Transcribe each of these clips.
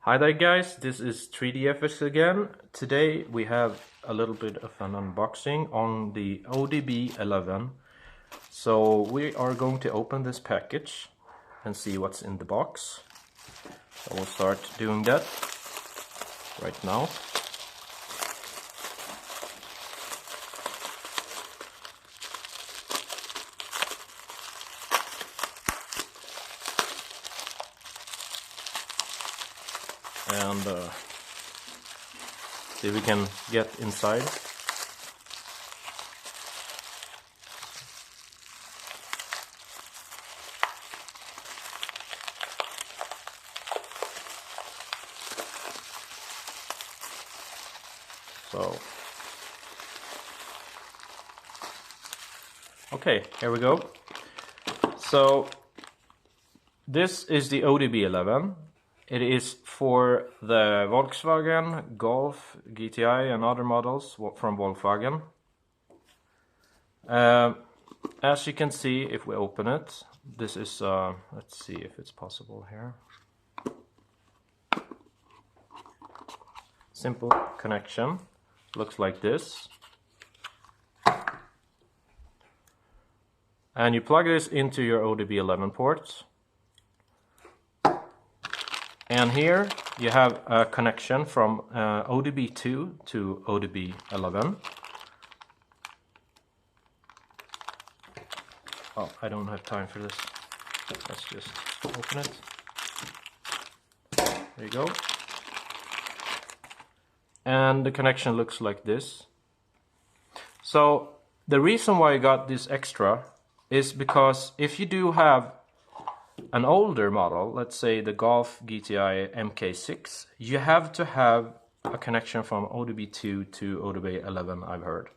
Hi there guys, this is 3DFX again. Today we have a little bit of an unboxing on the OBD 11. So we are going to open this package and see what's in the box. So we'll start doing that right now. And see if we can get inside. So, okay, here we go. So, this is the OBD 11. It is for the Volkswagen, Golf, GTI and other models from Volkswagen. As you can see, if we open it, this is, let's see if it's possible here. Simple connection, looks like this. And you plug this into your OBD 11 ports. And here you have a connection from OBD 2 to OBD 11. Oh, I don't have time for this. Let's just open it. There you go. And the connection looks like this. So the reason why I got this extra is because if you do have an older model, let's say the Golf GTI MK6, you have to have a connection from OBD 2 to OBD 11, I've heard.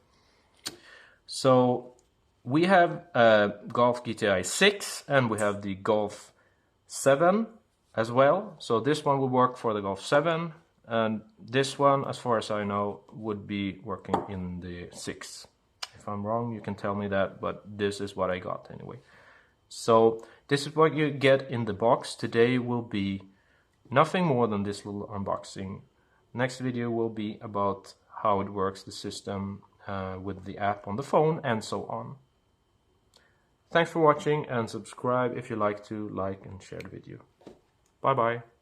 So we have Golf GTI 6 and we have the Golf 7 as well. So this one will work for the Golf 7 and this one, as far as I know, would be working in the 6. If I'm wrong, you can tell me that, but this is what I got anyway. So this is what you get in the box. Today will be nothing more than this little unboxing. Next video will be about how it works, the system with the app on the phone and so on. Thanks for watching and subscribe if you like to like and share the video. Bye bye.